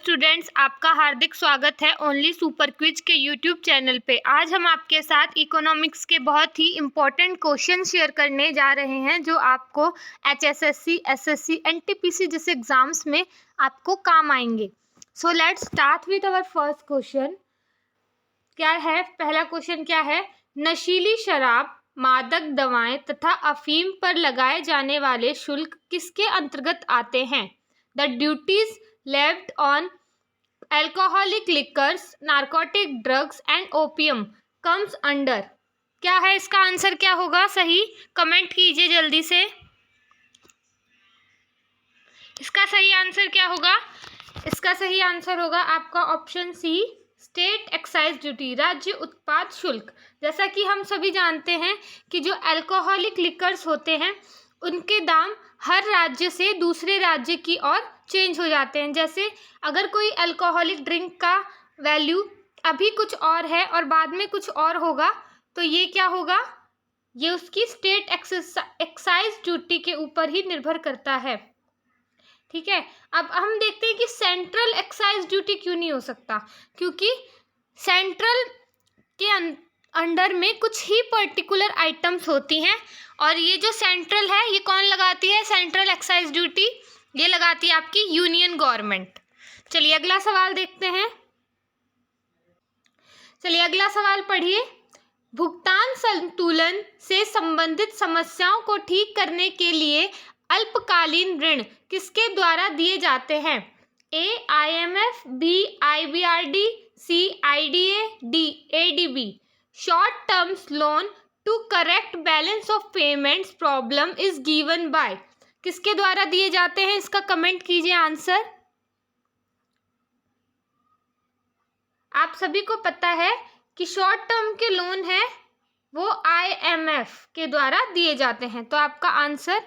Students, आपका हार्दिक स्वागत है ओनली सुपर क्विज के यूट्यूब चैनल पे। आज हम आपके साथ इकोनॉमिक्स के बहुत ही इम्पोर्टेंट क्वेश्चन शेयर करने जा रहे हैं जो आपको HSSC, SSC, NTPC जैसे एग्जाम्स में आपको काम आएंगे। So let's start with our first question. क्या है पहला क्वेश्चन? क्या है? नशीली शराब, मादक दवाएं तथा अफीम पर लगाए जाने वाले शुल्क किसके अंतर्गत आते हैं? The duties levied on alcoholic liquors, narcotic drugs and opium comes under। क्या है इसका आंसर? क्या होगा सही? कमेंट कीजिए जल्दी से। इसका सही आंसर क्या होगा? इसका सही आंसर होगा आपका option C, state excise duty, राज्य उत्पाद शुल्क। जैसा कि हम सभी जानते हैं कि जो अल्कोहलिक लिकर्स होते हैं उनके दाम हर राज्य से दूसरे राज्य की ओर चेंज हो जाते हैं। जैसे अगर कोई अल्कोहलिक ड्रिंक का वैल्यू अभी कुछ और है और बाद में कुछ और होगा तो ये क्या होगा? ये उसकी स्टेट एक्साइज ड्यूटी के ऊपर ही निर्भर करता है। ठीक है, अब हम देखते हैं कि सेंट्रल एक्साइज ड्यूटी क्यों नहीं हो सकता, क्योंकि सेंट्रल के अंडर में कुछ ही पर्टिकुलर आइटम्स होती हैं और ये जो सेंट्रल है ये कौन लगाती है? सेंट्रल एक्साइज ड्यूटी ये लगाती है आपकी यूनियन गवर्नमेंट। चलिए अगला सवाल देखते हैं। चलिए अगला सवाल पढ़िए। भुगतान संतुलन से संबंधित समस्याओं को ठीक करने के लिए अल्पकालीन ऋण किसके द्वारा दिए जाते हैं? A. IMF, B. IBRD, C. IDA, D. ADB। Short terms loan to correct balance of payments problem is given by. किसके द्वारा दिए जाते हैं? इसका कमेंट कीजिए आंसर। आप सभी को पता है कि शॉर्ट टर्म के लोन है वो IMF के द्वारा दिए जाते हैं, तो आपका आंसर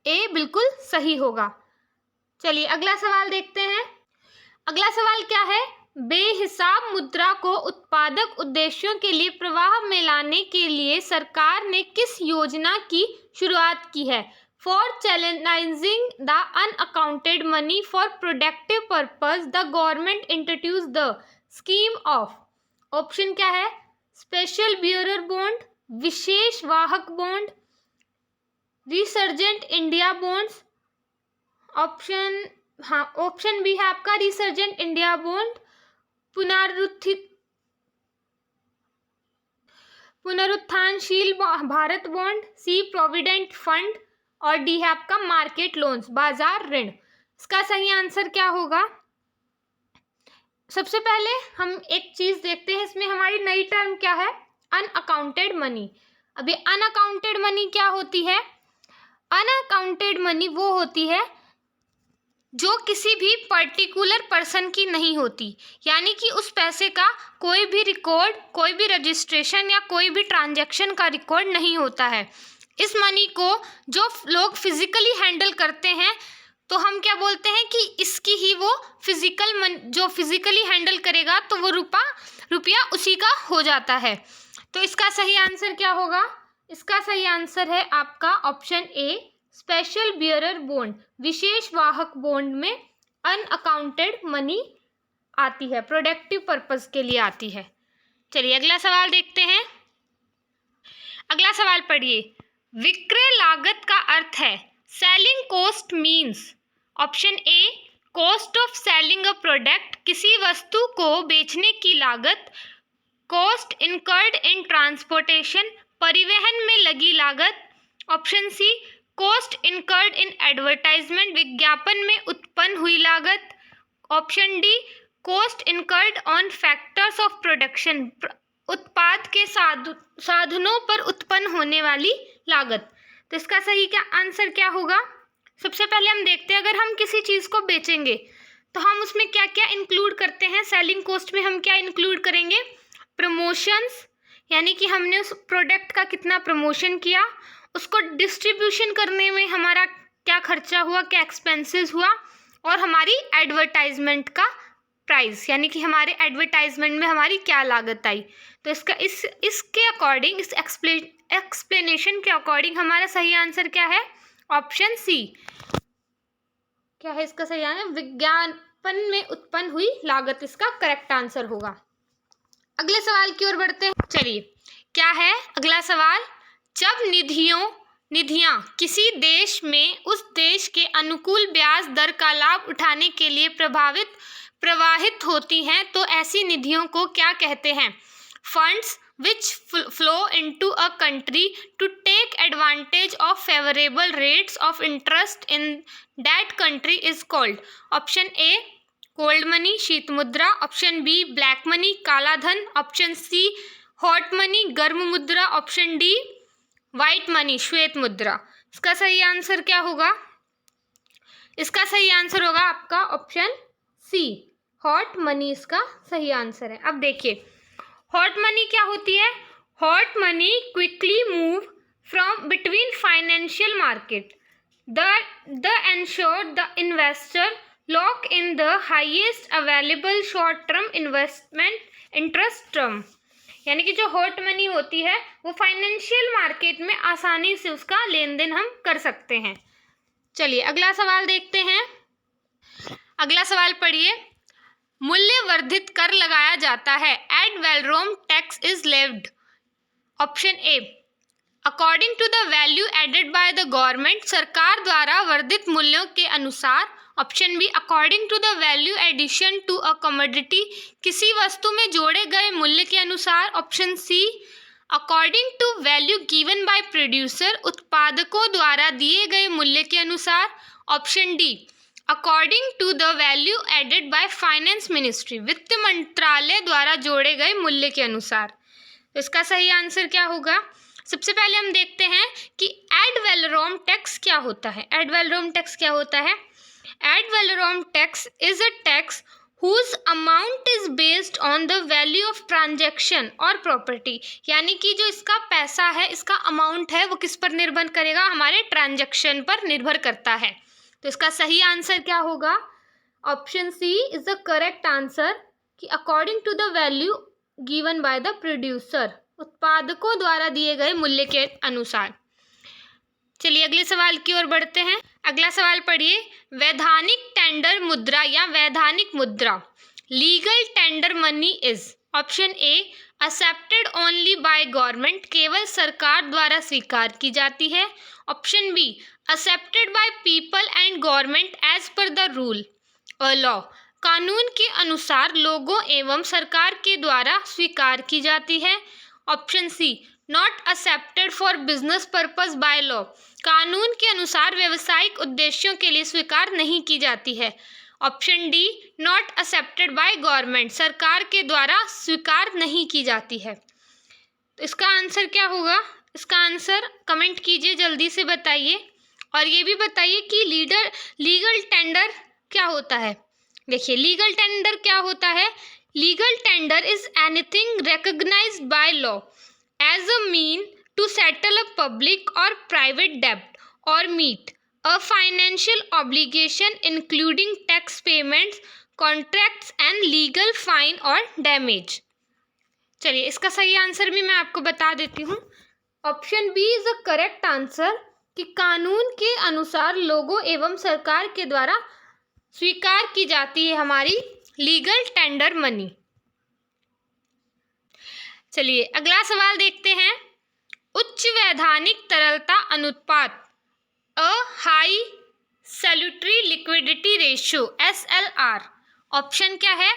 ए बिल्कुल सही होगा। चलिए अगला सवाल देखते हैं। अगला सवाल क्या है? बेहिसाब मुद्रा को उत्पादक उद्देश्यों के लिए प्रवाह में लाने के लिए सरकार ने किस योजना की शुरुआत की है? For channelizing the unaccounted money for productive purpose the government introduce the scheme of. Option क्या है? स्पेशल बियरर बॉन्ड, विशेष वाहक bond, resurgent India bonds. Option B है आपका रिसर्जेंट इंडिया बॉन्ड, पुनरुत्थानशील भारत बॉन्ड, सी प्रोविडेंट फंड और D है आपका मार्केट लोन्स, बाजार ऋण। इसका सही आंसर क्या होगा? सबसे पहले हम एक चीज देखते हैं, इसमें हमारी नई टर्म क्या है? Unaccounted money. अभी अनअकाउंटेड मनी क्या होती है? अनअकाउंटेड मनी वो होती है जो किसी भी पर्टिकुलर पर्सन की नहीं होती, यानी कि उस पैसे का कोई भी रिकॉर्ड, कोई भी रजिस्ट्रेशन या कोई भी ट्रांजैक्शन का रिकॉर्ड नहीं होता है। इस मनी को जो लोग फिजिकली हैंडल करते हैं तो हम क्या बोलते हैं कि इसकी ही वो जो फिजिकली हैंडल करेगा तो वो रुपया उसी का हो जाता है। तो इसका सही आंसर क्या होगा? इसका सही आंसर है आपका option A, special bearer bond, विशेष वाहक बॉन्ड में अनअकाउंटेड मनी आती है, प्रोडक्टिव पर्पस के लिए आती है। चलिए अगला सवाल देखते हैं। अगला सवाल पढ़िए। विक्रय लागत का अर्थ है selling cost means. Option A, cost of selling a product, किसी वस्तु को बेचने की लागत, कॉस्ट इनकर्ड इन ट्रांसपोर्टेशन, परिवहन में लगी लागत। Option C, cost incurred in advertisement, विज्ञापन में उत्पन्न हुई लागत। Option D, cost incurred on factors of production, उत्पाद के साधनों पर उत्पन्न होने वाली लागत। तो इसका सही क्या आंसर क्या होगा? सबसे पहले हम देखते हैं, अगर हम किसी चीज़ को बेचेंगे तो हम उसमें क्या क्या इंक्लूड करते हैं। सेलिंग कॉस्ट में हम क्या इंक्लूड करेंगे? प्रमोशंस, यानी कि हमने उस प्रोडक्ट का कितना प्रमोशन किया, उसको डिस्ट्रीब्यूशन करने में हमारा क्या खर्चा हुआ, क्या एक्सपेंसेस हुआ, और हमारी एडवर्टाइजमेंट का प्राइस, यानी कि हमारे एडवर्टाइजमेंट में हमारी क्या लागत आई। तो इसके अकॉर्डिंग, इस एक्सप्लेनेशन के अकॉर्डिंग हमारा सही आंसर क्या है? Option C. क्या है इसका सही आंसर? उत्पन्न में उत्पन्न हुई लागत इसका करेक्ट आंसर होगा। अगले सवाल की ओर बढ़ते हैं। चलिए, क्या है अगला सवाल? जब निधियां किसी देश में उस देश के अनुकूल ब्याज दर का लाभ उठाने के लिए प्रवाहित होती हैं तो ऐसी निधियों को क्या कहते हैं? Funds which flow into a country to take advantage of favorable rates of interest in that country is called. Option A cold money शीत मुद्रा, ऑप्शन बी ब्लैक मनी काला धन, ऑप्शन सी हॉट मनी गर्म मुद्रा, option D white money श्वेत मुद्रा। इसका सही आंसर क्या होगा? इसका सही आंसर होगा आपका ऑप्शन सी हॉट मनी इसका सही आंसर है। अब देखिए, हॉट मनी क्या होती है? Hot money quickly move from between financial market the ensure the investor lock in the highest available short term investment interest term. यानी कि जो हॉट मनी होती है वो फाइनेंशियल मार्केट में आसानी से उसका लेन देन हम कर सकते हैं। चलिए अगला सवाल देखते हैं। अगला सवाल पढ़िए। मूल्य वर्धित कर लगाया जाता है। Ad valorem tax is levied. Option A according to the value added by the government, सरकार द्वारा वर्धित मूल्यों के अनुसार। Option B according to the value addition to a commodity, किसी वस्तु में जोड़े गए मूल्य के अनुसार। Option C according to value given by producer, उत्पादकों द्वारा दिए गए मूल्य के अनुसार। Option D according to the value added by finance ministry, वित्त मंत्रालय द्वारा जोड़े गए मूल्य के अनुसार। तो इसका सही आंसर क्या होगा? सबसे पहले हम देखते हैं कि एड वैलोरम टैक्स क्या होता है। एड वैलोरम टैक्स क्या होता है? Ad valorem tax is a tax whose amount is based on the value of transaction और प्रॉपर्टी। यानी कि जो इसका पैसा है, इसका अमाउंट है, वो किस पर निर्भर करेगा? हमारे ट्रांजैक्शन पर निर्भर करता है। तो इसका सही आंसर क्या होगा? Option C is the correct answer कि according to the value given by the producer, उत्पादकों द्वारा दिए गए मूल्य के अनुसार। चलिए अगले सवाल की ओर बढ़ते हैं। अगला सवाल पढ़िए। वैधानिक टेंडर मुद्रा या वैधानिक मुद्रा legal tender money is. Option A accepted only by government, केवल सरकार द्वारा स्वीकार की जाती है। Option B accepted by people and government as per the rule और लॉ, कानून के अनुसार लोगों एवं सरकार के द्वारा स्वीकार की जाती है। Option C not accepted for business purpose by law, कानून के अनुसार व्यवसायिक उद्देश्यों के लिए स्वीकार नहीं की जाती है। Option D not accepted by government, सरकार के द्वारा स्वीकार नहीं की जाती है। तो इसका आंसर क्या होगा? इसका आंसर कमेंट कीजिए, जल्दी से बताइए। और ये भी बताइए कि लीगल टेंडर क्या होता है। देखिए लीगल टेंडर क्या होता है? Legal tender is anything recognised by law as a mean to settle a public or private debt or meet a financial obligation including tax payments, contracts and legal fine or damage। चलिए इसका सही answer भी मैं आपको बता देती हूँ। Option B is a correct answer कि कानून के अनुसार लोगों एवं सरकार के द्वारा स्वीकार की जाती है हमारी लीगल टेंडर मनी। चलिए अगला सवाल देखते हैं। उच्च वैधानिक तरलता अनुपात a high statutory liquidity ratio SLR। Option क्या है?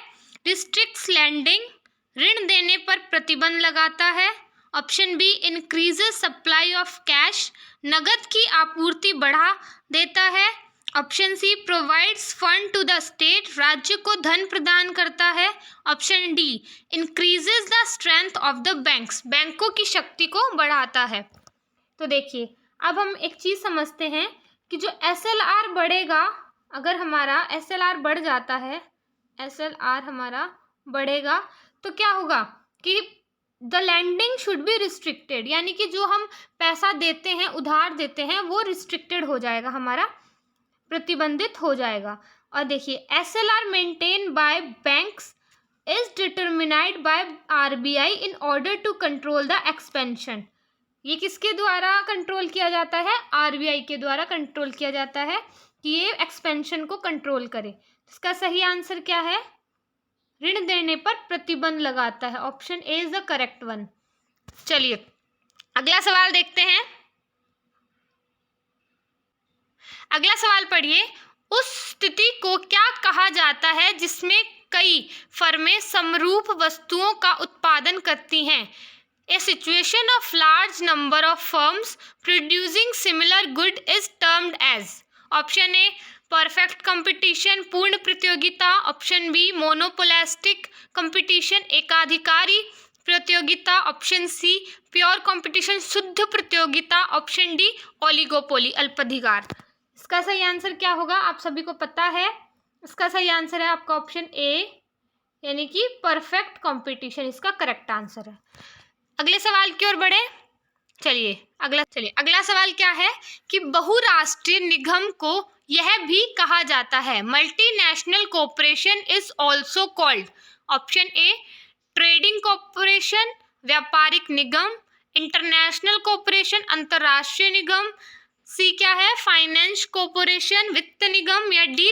रिस्ट्रिक्ट्स लैंडिंग, ऋण देने पर प्रतिबंध लगाता है। Option B increases supply of cash, नगद की आपूर्ति बढ़ा देता है। Option C provides fund to the state, राज्य को धन प्रदान करता है। Option D increases the strength of the banks, बैंकों की शक्ति को बढ़ाता है। तो देखिए अब हम एक चीज़ समझते हैं कि जो SLR बढ़ेगा, अगर हमारा SLR बढ़ जाता है, SLR हमारा बढ़ेगा तो क्या होगा कि the lending should be restricted, यानी कि जो हम पैसा देते हैं, उधार देते हैं, वो रिस्ट्रिक्टेड हो जाएगा, हमारा प्रतिबंधित हो जाएगा। और देखिए SLR maintain by banks is determined by RBI in order to control the expansion. ये किसके द्वारा कंट्रोल किया जाता है? RBI के द्वारा कंट्रोल किया जाता है कि ये एक्सपेंशन को कंट्रोल करे। इसका सही आंसर क्या है? ऋण देने पर प्रतिबंध लगाता है। Option A is the correct one. चलिए अगला सवाल देखते हैं। अगला सवाल पढ़िए। उस स्थिति को क्या कहा जाता है जिसमें कई फर्में समरूप वस्तुओं का उत्पादन करती हैं? A situation of large number of firms producing similar good is termed as. Option A perfect competition, पूर्ण प्रतियोगिता। ऑप्शन बी मोनोपोलिस्टिक कंपटीशन, एकाधिकारी प्रतियोगिता। ऑप्शन सी प्योर कंपटीशन, शुद्ध प्रतियोगिता। ऑप्शन डी ओलिगोपोली, अल्पाधिकार। इसका सही आंसर क्या होगा? आप सभी को पता है इसका सही आंसर है आपका ऑप्शन ए, यानी कि परफेक्ट कंपटीशन इसका करेक्ट आंसर है। अगले सवाल की ओर बढ़े। चलिए अगला सवाल क्या है कि बहुराष्ट्रीय निगम को यह भी कहा जाता है। Multinational corporation is also called. Option A trading corporation, व्यापारिक निगम। इंटरनेशनल कॉर्पोरेशन, अंतर्राष्ट्रीय निगम। सी क्या है? फाइनेंस कॉर्पोरेशन, वित्त निगम। या डी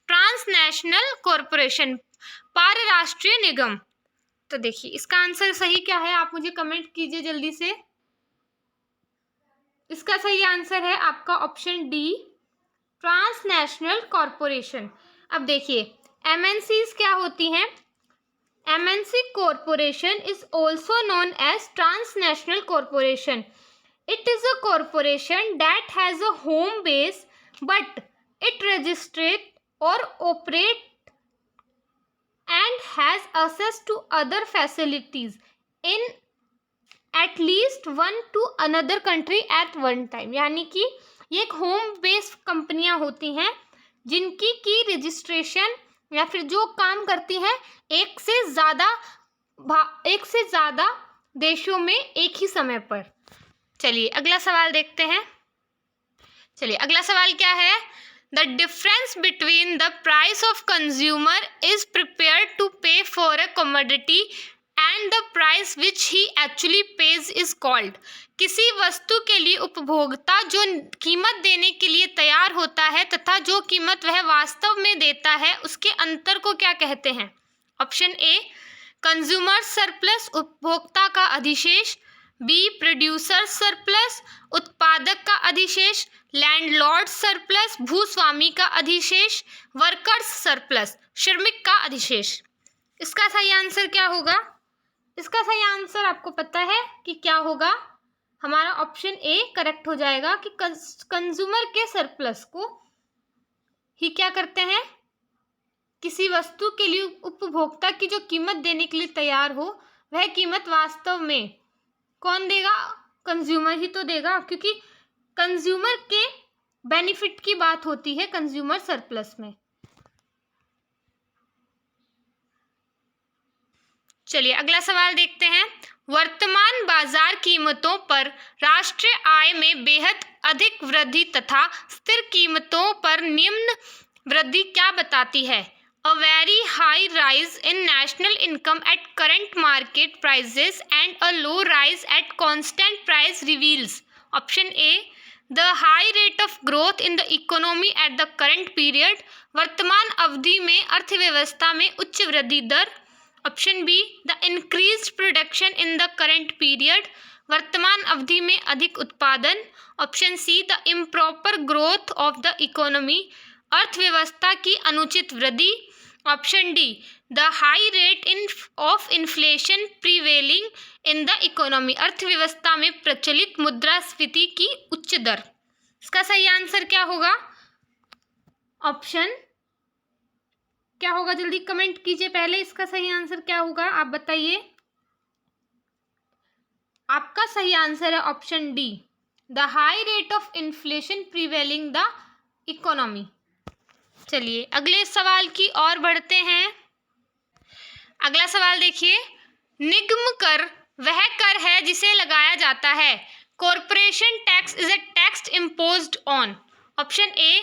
ट्रांसनेशनल कॉर्पोरेशन, पारराष्ट्रीय निगम। तो देखिए इसका आंसर सही क्या है, आप मुझे कमेंट कीजिए जल्दी से। इसका सही आंसर है आपका ऑप्शन डी, ट्रांसनेशनल कॉर्पोरेशन। अब देखिए एमएनसीज क्या होती हैं? MNC corporation is also known as transnational corporation. It is a corporation that has a home base but it registered और operate and has access to other facilities in at least one to another country at one time। यानी कि ये एक home based कंपनियां होती हैं जिनकी की रजिस्ट्रेशन या फिर जो काम करती हैं एक से ज़्यादा देशों में एक ही समय पर। चलिए अगला सवाल देखते हैं। चलिए अगला सवाल क्या है? The difference between the price of consumer is prepared to pay for a commodity and the price which he actually pays is called। किसी वस्तु के लिए उपभोक्ता जो कीमत देने के लिए तैयार होता है तथा जो कीमत वह वास्तव में देता है उसके अंतर को क्या कहते हैं? ऑप्शन ए कंज्यूमर सरप्लस, उपभोक्ता का अधिशेष। बी प्रोड्यूसर सरप्लस, उत्पादक का अधिशेष। लैंडलॉर्ड सरप्लस, भूस्वामी का अधिशेष। वर्कर्स सरप्लस, श्रमिक का अधिशेष। इसका सही आंसर क्या होगा? इसका सही आंसर आपको पता है कि क्या होगा? हमारा ऑप्शन ए करेक्ट हो जाएगा कि कंज्यूमर के सरप्लस को ही क्या करते हैं? किसी वस्तु के लिए उपभोक्ता की जो कीमत देने के लिए तैयार हो वह कीमत वास्तव में कौन देगा? कंज्यूमर ही तो देगा, क्योंकि कंज्यूमर के बेनिफिट की बात होती है कंज्यूमर सरप्लस में। चलिए अगला सवाल देखते हैं। वर्तमान बाजार कीमतों पर राष्ट्रीय आय में बेहद अधिक वृद्धि तथा स्थिर कीमतों पर निम्न वृद्धि क्या बताती है? A very high rise in national income at current market prices and a low rise at constant price reveals। Option A the high rate of growth in the economy at the current period। वर्तमान अवधि में अर्थव्यवस्था में उच्च वृद्धि दर। Option B the increased production in the current period। वर्तमान अवधि में अधिक उत्पादन। Option C the improper growth of the economy। अर्थव्यवस्था की अनुचित वृद्धि। Option D the high rate of inflation prevailing in the economy. अर्थव्यवस्था में प्रचलित मुद्रास्फीति की उच्च दर। इसका सही आंसर क्या होगा? ऑप्शन क्या होगा? जल्दी कमेंट कीजिए पहले। इसका सही आंसर क्या होगा आप बताइए। आपका सही आंसर है option D the high rate of inflation prevailing the economy. चलिए अगले सवाल की ओर बढ़ते हैं। अगला सवाल देखिए। निगम कर वह कर है जिसे लगाया जाता है। Corporation tax is a tax imposed on. Option A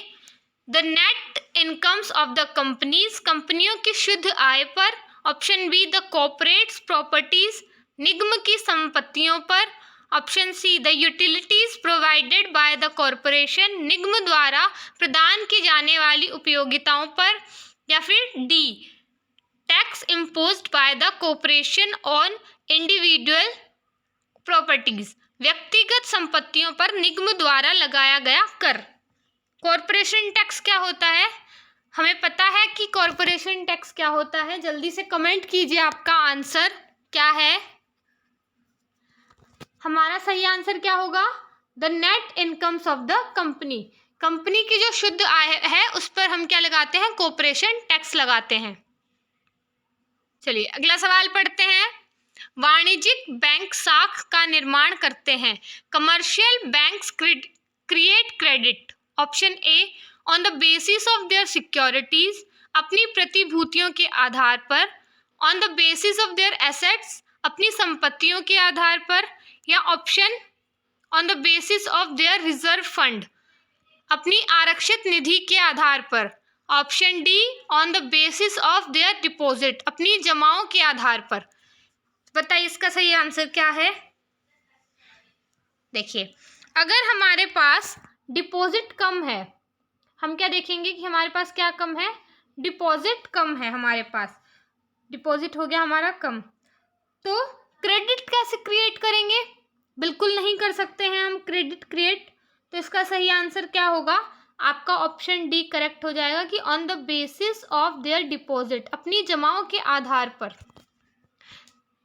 the net incomes of the companies, कंपनियों की शुद्ध आय पर। Option B the corporates properties, निगम की संपत्तियों पर। Option C the utilities provided by the corporation, निगम द्वारा प्रदान की जाने वाली उपयोगिताओं पर, या फिर D tax imposed by the corporation on individual properties, व्यक्तिगत संपत्तियों पर निगम द्वारा लगाया गया कर। कॉरपोरेशन टैक्स क्या होता है? हमें पता है कि कॉरपोरेशन टैक्स क्या होता है। जल्दी से कमेंट कीजिए आपका आंसर क्या है। हमारा सही आंसर क्या होगा? The net incomes of the company. Company की जो शुद्ध आय है उस पर हम क्या लगाते हैं? कॉरपोरेशन टैक्स लगाते हैं। चलिए अगला सवाल पढ़ते हैं। वाणिज्यिक बैंक साख का निर्माण करते हैं। Commercial banks create credit. Option A on the basis of their securities, अपनी प्रतिभूतियों के आधार पर। On the basis of their assets, अपनी संपत्तियों के आधार पर। या option on the basis of their reserve fund, अपनी आरक्षित निधि के आधार पर। Option D on the basis of their deposit, अपनी जमाओं के आधार पर। बताइए इसका सही आंसर क्या है? देखिए अगर हमारे पास डिपॉजिट कम है, हम क्या देखेंगे कि हमारे पास क्या कम है? डिपॉजिट कम है। हमारे पास डिपॉजिट हो गया हमारा कम, तो क्रेडिट कैसे क्रिएट करेंगे? बिल्कुल नहीं कर सकते हैं हम क्रेडिट क्रिएट। तो इसका सही आंसर क्या होगा? आपका ऑप्शन डी करेक्ट हो जाएगा कि on the basis of their deposit, अपनी जमाओं के आधार पर।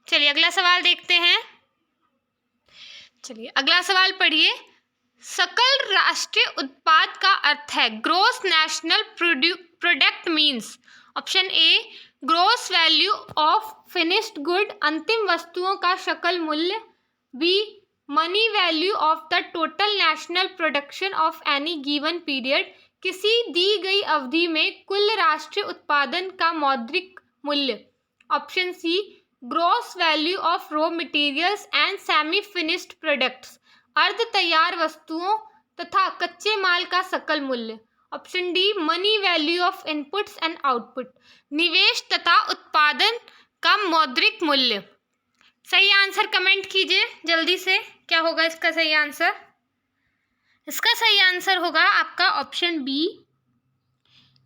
चलिए अगला सवाल देखते हैं। चलिए अगला सवाल पढ़िए। सकल राष्ट्रीय उत्पाद का अर्थ है gross national product means. Option A gross value of finished good, अंतिम वस्तुओं का सकल मूल्य। B money value of the total national production of any given period, किसी दी गई अवधि में कुल राष्ट्रीय उत्पादन का मौद्रिक मूल्य। Option C gross value of raw materials and semi finished products, अर्ध तैयार वस्तुओं तथा कच्चे माल का सकल मूल्य। Option D money value of inputs and output, निवेश तथा उत्पादन का मौद्रिक मूल्य। सही आंसर कमेंट कीजिए जल्दी से, क्या होगा इसका सही आंसर? इसका सही आंसर होगा आपका ऑप्शन बी,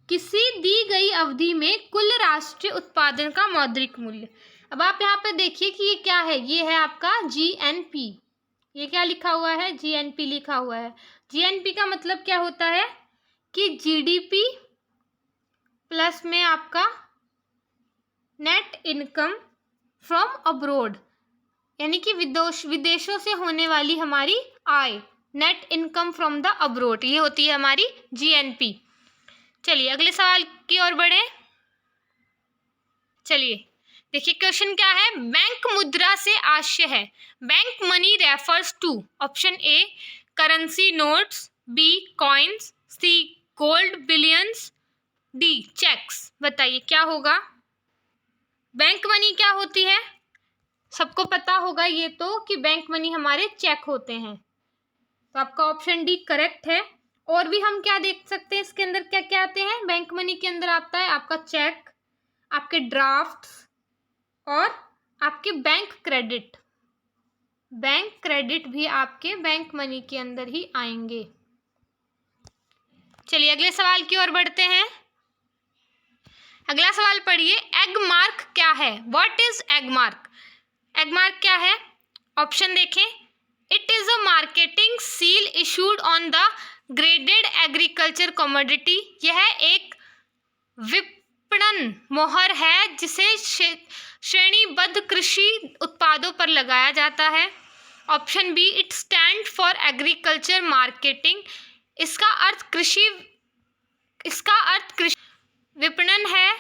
किसी दी गई अवधि में कुल राष्ट्रीय उत्पादन का मौद्रिक मूल्य। अब आप यहाँ पे देखिए कि ये क्या है? ये है आपका जीएनपी। ये क्या लिखा हुआ है? जीएनपी लिखा हुआ है। जीएनपी का मतलब क्या होता है कि जीडीपी प्लस में आपका नेट इनकम फ्रॉम अब्रोड, यानी कि विदेशों से होने वाली हमारी आय, net income from the abroad, ये होती है हमारी जीएनपी। चलिए अगले सवाल की ओर बढ़े। चलिए देखिए क्वेश्चन क्या है। बैंक मुद्रा से आशय है। Bank money refers to. Option A currency notes, B coins, C gold bullions, D cheques. बताइए क्या होगा? बैंक मनी क्या होती है? सबको पता होगा ये तो कि बैंक मनी हमारे चेक होते हैं। तो आपका ऑप्शन डी करेक्ट है। और भी हम क्या देख सकते हैं इसके अंदर क्या क्या आते हैं? बैंक मनी के अंदर आता है आपका चेक, आपके ड्राफ्ट्स और आपके बैंक क्रेडिट। बैंक क्रेडिट भी आपके बैंक मनी के अंदर ही आएंगे। चलिए अगले सवाल की ओर बढ़ते हैं। अगला सवाल पढ़िए। एग मार्क क्या है? What is egg mark? Egg mark क्या है? ऑप्शन देखें। It is a marketing seal issued on the graded agriculture commodity. यह एक विपणन मोहर है जिसे श्रेणीबद्ध कृषि उत्पादों पर लगाया जाता है। Option B it stand for agriculture marketing. इसका अर्थ कृषि विपणन है।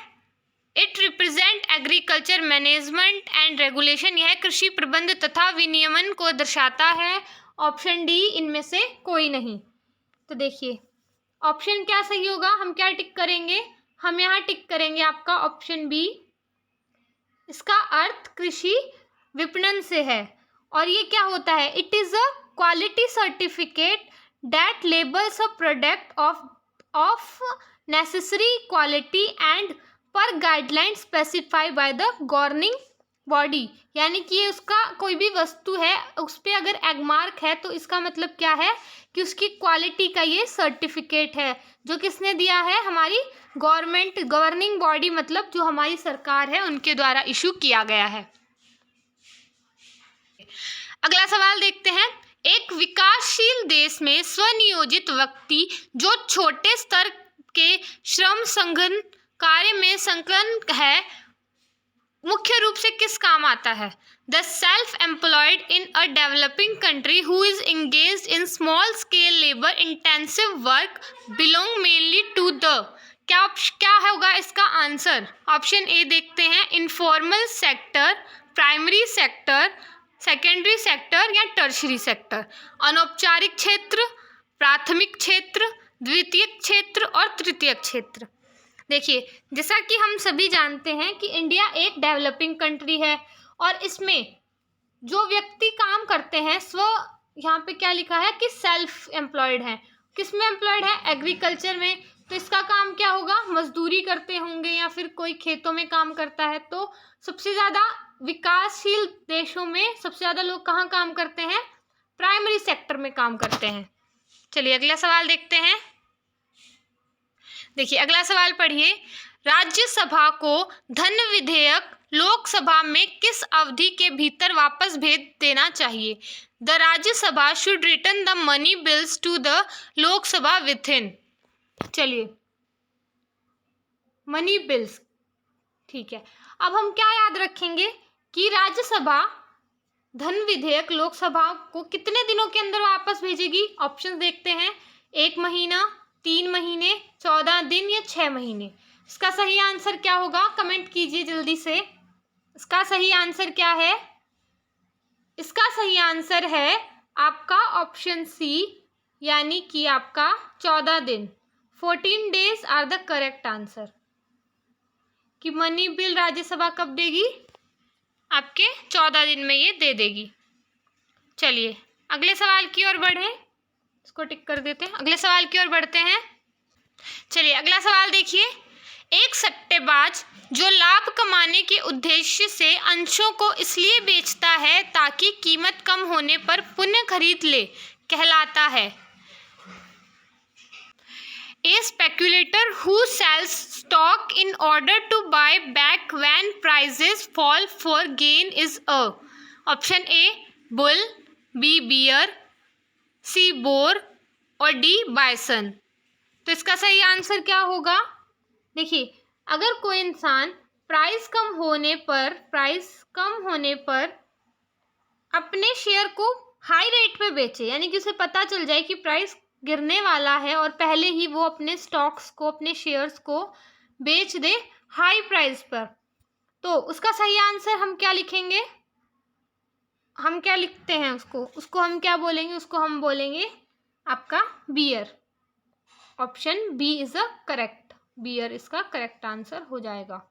It represent agriculture management and regulation. यह कृषि प्रबंध तथा विनियमन को दर्शाता है। ऑप्शन डी इनमें से कोई नहीं। तो देखिए ऑप्शन क्या सही होगा? हम क्या टिक करेंगे? हम यहाँ टिक करेंगे आपका ऑप्शन बी। इसका अर्थ कृषि विपणन से है। और ये क्या होता है? It is a quality certificate that labels a product of necessary quality and per guideline specified by the governing body, यानी कि ये उसका कोई भी वस्तु है उस पर अगर एग मार्क है तो इसका मतलब क्या है कि उसकी क्वालिटी का ये सर्टिफिकेट है, जो किसने दिया है, हमारी गवर्नमेंट, गवर्निंग बॉडी, मतलब जो हमारी सरकार है उनके द्वारा इशू किया गया है। अगला सवाल देखते हैं। एक विकासशील देश में स्वनियोजित व्यक्ति जो छोटे स्तर के श्रम संगठन कार्य में संलग्न है मुख्य रूप से किस काम आता है? The self employed in a developing country who is engaged in small scale labour intensive work belong mainly to the, क्या होगा इसका आंसर? ऑप्शन ए देखते हैं, informal sector, primary sector, secondary sector या टर्शरी सेक्टर। अनौपचारिक क्षेत्र, प्राथमिक क्षेत्र, द्वितीयक क्षेत्र और तृतीयक क्षेत्र। देखिए, जैसा कि हम सभी जानते हैं कि इंडिया एक डेवलपिंग कंट्री है और इसमें जो व्यक्ति काम करते हैं यहाँ पे क्या लिखा है कि सेल्फ एम्प्लॉयड है। किस में एम्प्लॉयड है? एग्रीकल्चर में। तो इसका काम क्या होगा? मजदूरी करते होंगे या फिर कोई खेतों में काम करता है। तो सबसे ज़्यादा विकासशील देशों में सबसे ज़्यादा लोग कहाँ काम करते हैं? प्राइमरी सेक्टर में काम करते हैं। चलिए अगला सवाल देखते हैं। देखिए अगला सवाल पढ़िए। राज्यसभा को धन विधेयक लोकसभा में किस अवधि के भीतर वापस भेज देना चाहिए? The Rajya Sabha should return the money bills to the Lok Sabha with इन। चलिए, मनी बिल्स, ठीक है। अब हम क्या याद रखेंगे कि राज्यसभा धन विधेयक लोकसभा को कितने दिनों के अंदर वापस भेजेगी? ऑप्शन देखते हैं, 1 महीना, 3 महीने, 14 दिन या 6 महीने। इसका सही आंसर क्या होगा? कमेंट कीजिए जल्दी से। इसका सही आंसर क्या है? इसका सही आंसर है आपका ऑप्शन सी, यानी कि आपका 14 दिन। 14 days are the correct answer. कि मनी बिल राज्यसभा कब देगी? आपके 14 दिन में ये दे देगी। चलिए अगले सवाल की ओर बढ़ें, इसको टिक कर देते हैं। अगले सवाल की ओर बढ़ते हैं। चलिए अगला सवाल देखिए। एक सट्टेबाज जो लाभ कमाने के उद्देश्य से अंशों को इसलिए बेचता है ताकि कीमत कम होने पर पुनः खरीद ले, कहलाता है? A speculator who sells stock in order to buy back when prices fall for gain is a, option A bull, B bear, C boar और D bison। तो इसका सही आंसर क्या होगा? देखिए, अगर कोई इंसान प्राइस कम होने पर अपने शेयर को हाई रेट पे बेचे, यानी कि उसे पता चल जाए कि प्राइस गिरने वाला है और पहले ही वो अपने स्टॉक्स को, अपने शेयर्स को बेच दे हाई प्राइस पर, तो उसका सही आंसर हम क्या लिखेंगे? हम क्या लिखते हैं उसको हम क्या बोलेंगे? उसको हम बोलेंगे आपका beer. Option B is a correct, beer इसका करेक्ट आंसर हो जाएगा।